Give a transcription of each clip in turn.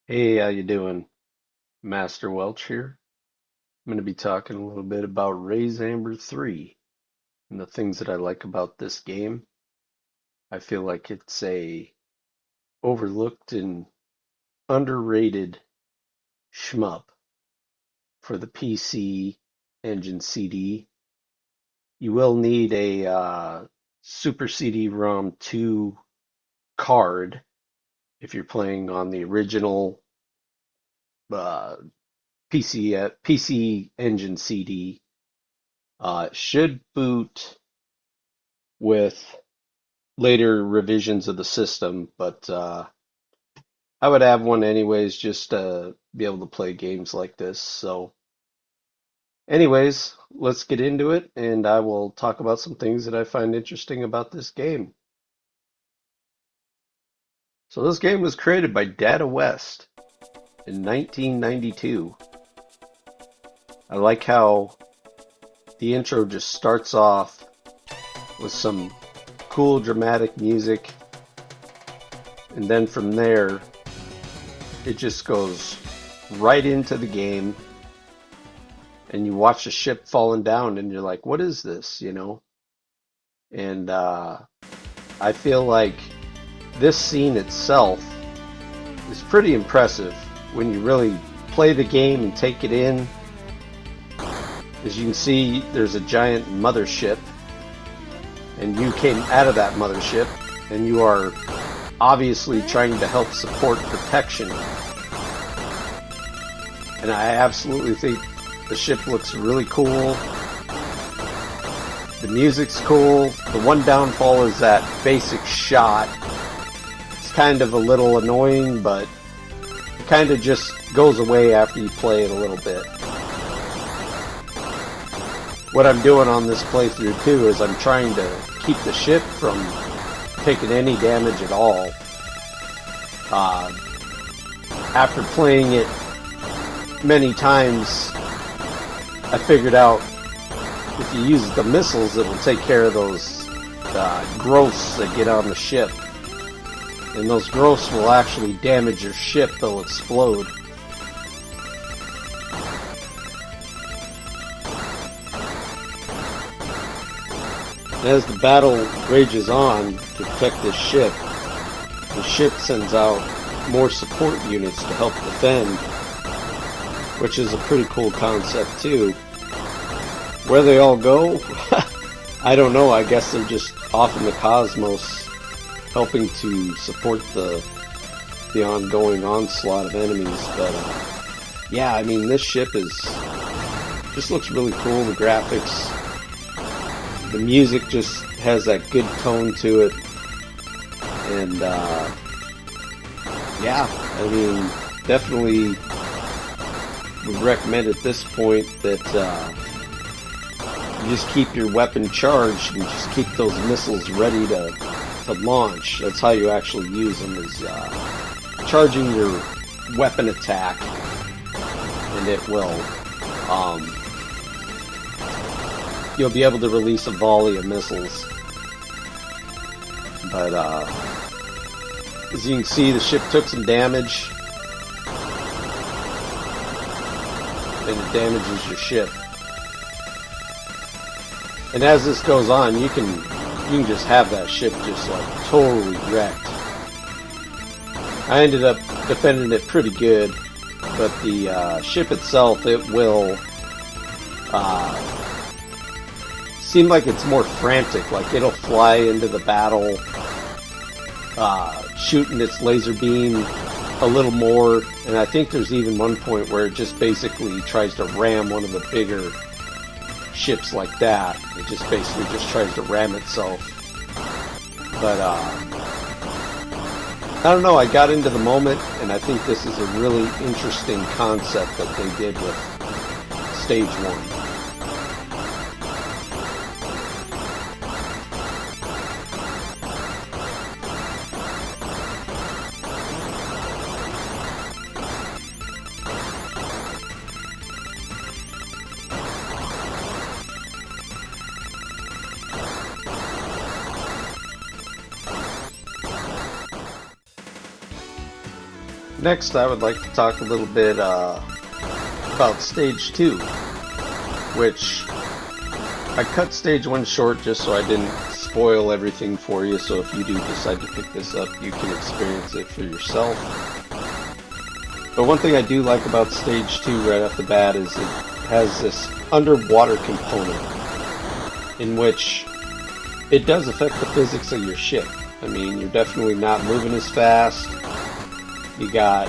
Hey, how you doing? Master Welch here. I'm going to be talking a little bit about Rayxanber 3 and the things that I like about this game. I feel like it's a overlooked and underrated shmup for the PC Engine CD. You will need a Super CD-ROM 2 card if you're playing on the original uh, PC Engine CD. Should boot with later revisions of the system, but I would have one anyways just to be able to play games like this. So, anyways, let's get into it, and I will talk about some things that I find interesting about this game. So, this game was created by Data West in 1992. I like how the intro just starts off with some cool dramatic music, and then from there, it just goes right into the game, and you watch the ship falling down and you're like, what is this? And I feel like this scene itself is pretty impressive when you really play the game and take it in. As you can see, there's a giant mothership, and you came out of that mothership, and you are obviously trying to help support protection. And I absolutely think the ship looks really cool. The music's cool. The one downfall is that basic shot. It's kind of a little annoying, but it kind of just goes away after you play it a little bit. What I'm doing on this playthrough too is I'm trying to keep the ship from taking any damage at all. After playing it many times, I figured out if you use the missiles, it'll take care of those growths that get on the ship. And those growths will actually damage your ship, they'll explode. As the battle rages on to protect this ship, the ship sends out more support units to help defend, which is a pretty cool concept too. Where they all go, I don't know. I guess they're just off in the cosmos helping to support the ongoing onslaught of enemies. But yeah, I mean, this ship just looks really cool. The graphics, the music just has that good tone to it. And yeah, I mean, definitely would recommend at this point that you just keep your weapon charged and just keep those missiles ready to launch. That's how you actually use them, is charging your weapon attack, and it will you'll be able to release a volley of missiles. But as you can see, the ship took some damage, and it damages your ship. And as this goes on, you can just have that ship just like totally wrecked. I ended up defending it pretty good, but the ship itself, it will seem like it's more frantic. Like it'll fly into the battle, shooting its laser beam a little more. And I think there's even one point where it just basically tries to ram one of the bigger ships like that. It just basically just tries to ram itself. But I don't know, I got into the moment, and I think this is a really interesting concept that they did with Stage 1. Next, I would like to talk a little bit about Stage 2, which I cut Stage 1 short just so I didn't spoil everything for you, so if you do decide to pick this up, you can experience it for yourself. But one thing I do like about Stage 2 right off the bat is it has this underwater component in which it does affect the physics of your ship. I mean, you're definitely not moving as fast. You got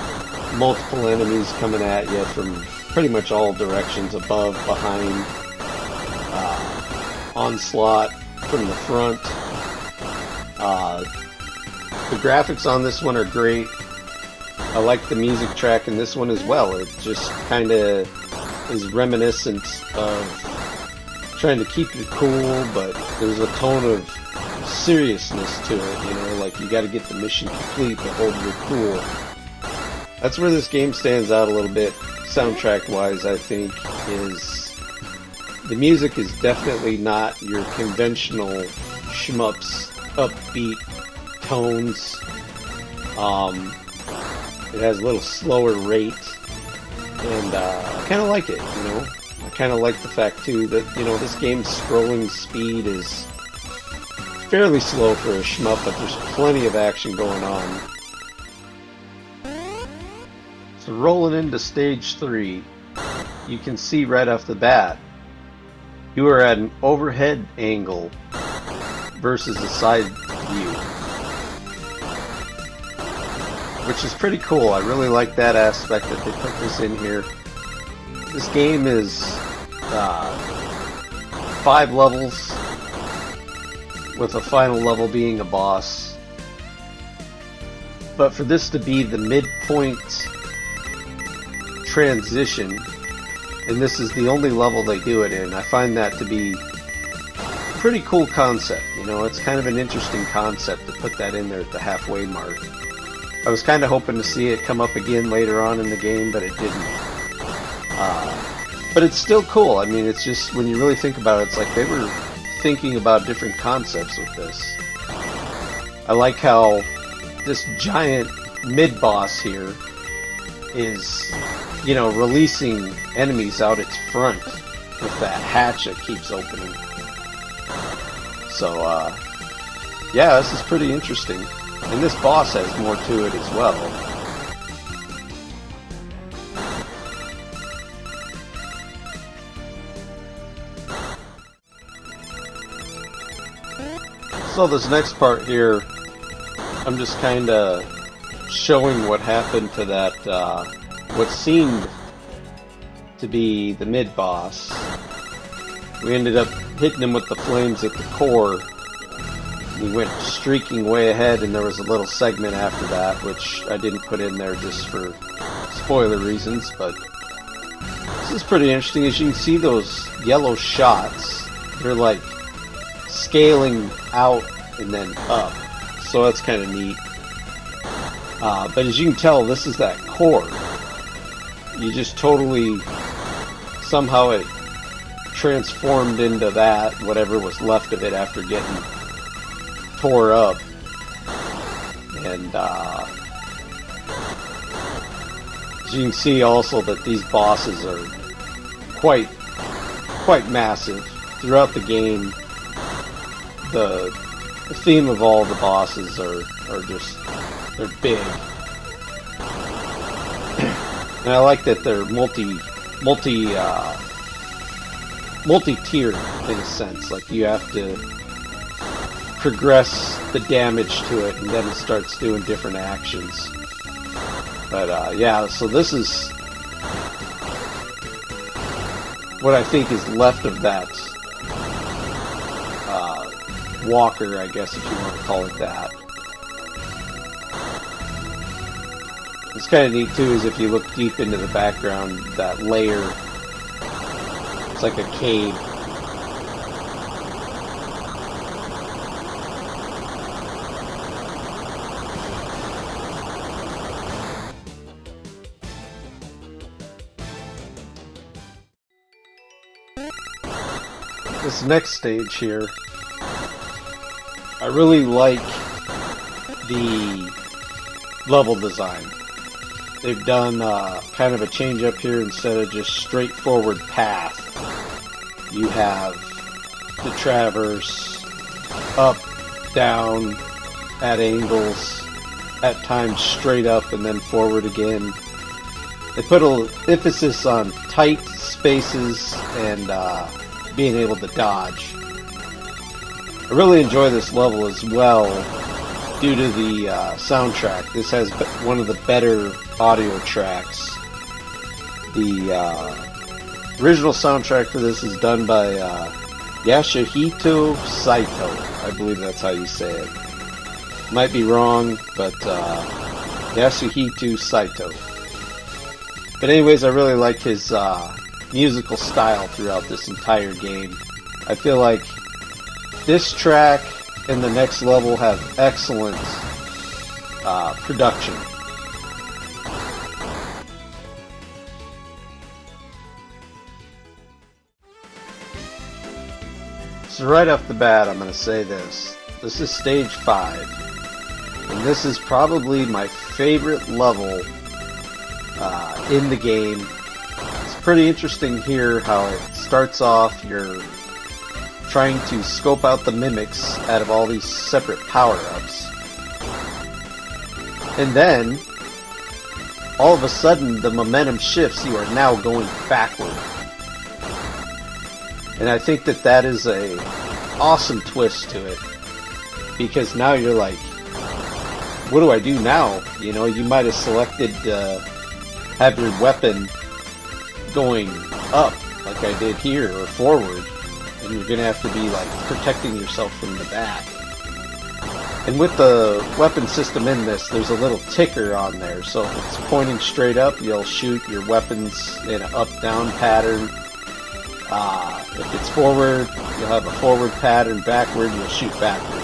multiple enemies coming at you from pretty much all directions, above, behind, onslaught from the front. The graphics on this one are great. I like the music track in this one as well. It just kind of is reminiscent of trying to keep you cool, but there's a tone of seriousness to it, you know, like you got to get the mission complete to hold your cool. That's where this game stands out a little bit, soundtrack-wise, I think, is the music is definitely not your conventional shmups, upbeat tones. It has a little slower rate, and I kind of like it, you know. I kind of like the fact, too, that, you know, this game's scrolling speed is fairly slow for a shmup, but there's plenty of action going on. So rolling into Stage 3, you can see right off the bat, you are at an overhead angle versus a side view, which is pretty cool. I really like that aspect that they put this in here. This game is 5 levels, with a final level being a boss. But for this to be the midpoint transition, and this is the only level they do it in, I find that to be a pretty cool concept. You know, it's kind of an interesting concept to put that in there at the halfway mark. I was kind of hoping to see it come up again later on in the game, but it didn't. But it's still cool. I mean, it's just, when you really think about it, it's like they were thinking about different concepts with this. I like how this giant mid-boss here is, you know, releasing enemies out its front with that hatch that keeps opening. So, yeah, this is pretty interesting. And this boss has more to it as well. So this next part here, I'm just kind of showing what happened to that, what seemed to be the mid-boss. We ended up hitting him with the flames at the core. We went streaking way ahead, and there was a little segment after that, which I didn't put in there just for spoiler reasons, but this is pretty interesting. As you can see, those yellow shots, they're like scaling out and then up, so that's kind of neat. But as you can tell, this is that core. You just totally, somehow it transformed into that, whatever was left of it after getting tore up. And as you can see also that these bosses are quite massive throughout the game. The theme of all the bosses are just, they're big. And I like that they're multi-tiered in a sense. Like, you have to progress the damage to it, and then it starts doing different actions. But yeah, so this is what I think is left of that walker, I guess, if you want to call it that. It's kind of neat too, is if you look deep into the background, that layer, it's like a cave. This next stage here, I really like the level design. they've done kind of a change up here. Instead of just straightforward path, you have to traverse up, down, at angles, at times straight up and then forward again. They put an emphasis on tight spaces and being able to dodge. I really enjoy this level as well due to the soundtrack. This has one of the better audio tracks. The original soundtrack for this is done by Yasuhito Saito. I believe that's how you say it. Might be wrong, but Yasuhito Saito. But anyways, I really like his musical style throughout this entire game. I feel like this track and the next level have excellent production. So right off the bat, I'm going to say this. This is stage 5. And this is probably my favorite level in the game. It's pretty interesting here how it starts off. You're trying to scope out the mimics out of all these separate power-ups. And then, all of a sudden, the momentum shifts. You are now going backward. And I think that that is a awesome twist to it. Because now you're like, what do I do now? You know, you might have selected have your weapon going up, like I did here, or forward. And you're going to have to be like protecting yourself from the back. And with the weapon system in this, there's a little ticker on there. So if it's pointing straight up, you'll shoot your weapons in an up-down pattern. If it's forward, you'll have a forward pattern. Backward, you'll shoot backward.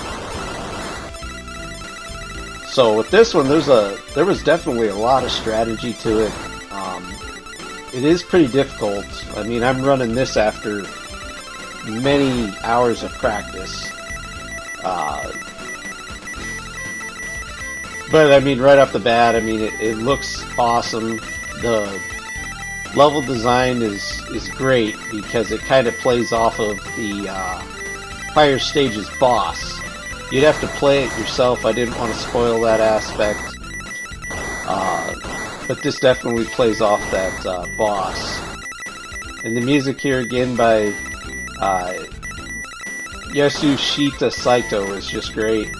So with this one, there was definitely a lot of strategy to it. It is pretty difficult. I mean, I'm running this after many hours of practice. But I mean, right off the bat, I mean, it looks awesome. The level design is great because it kind of plays off of the higher stages boss. You'd have to play it yourself. I didn't want to spoil that aspect. But this definitely plays off that boss. And the music here again by Yasuhito Saito is just great.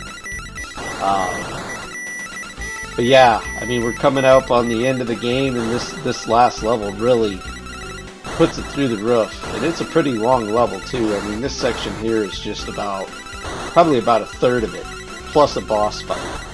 But yeah, I mean, we're coming up on the end of the game, and this last level really puts it through the roof. And it's a pretty long level too. I mean, this section here is just probably about a third of it, plus a boss fight.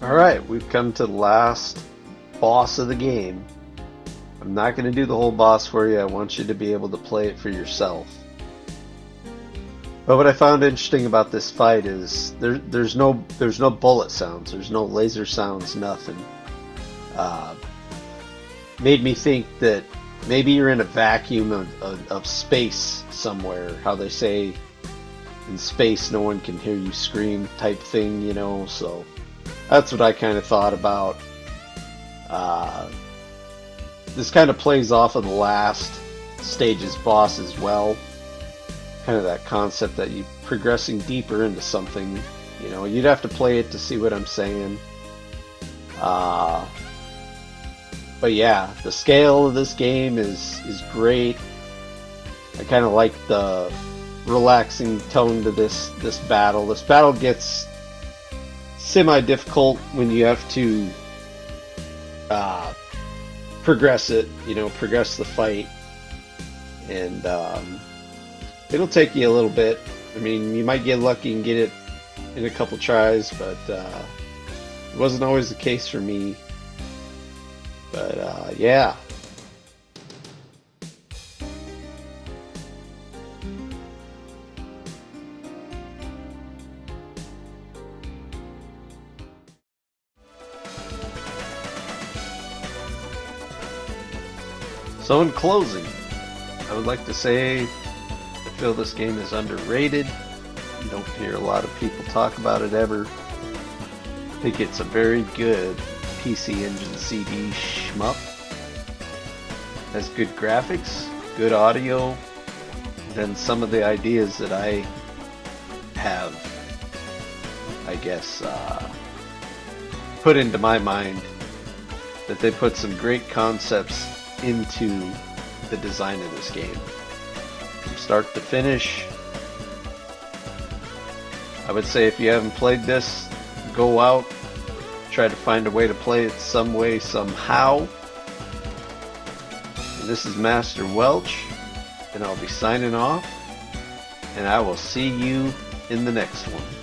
Alright, we've come to the last boss of the game. I'm not going to do the whole boss for you. I want you to be able to play it for yourself. But what I found interesting about this fight is there's no bullet sounds, there's no laser sounds, nothing. Made me think that maybe you're in a vacuum of space somewhere. How they say in space no one can hear you scream type thing, you know, so that's what I kind of thought about. This kind of plays off of the last stage's boss as well. Kind of that concept that you're progressing deeper into something. You know, you'd have to play it to see what I'm saying. But yeah, the scale of this game is great. I kind of like the relaxing tone to this battle. This battle gets semi-difficult when you have to progress it, you know, progress the fight, and it'll take you a little bit. I mean, you might get lucky and get it in a couple tries, but it wasn't always the case for me. But yeah. So in closing, I would like to say I feel this game is underrated. You don't hear a lot of people talk about it ever. I think it's a very good PCEngine CD shmup. Has good graphics, good audio, and some of the ideas that I have, I guess, put into my mind, that they put some great concepts into the design of this game. From start to finish, I would say if you haven't played this, go out, try to find a way to play it some way, somehow. And this is Master Welch, and I'll be signing off, and I will see you in the next one.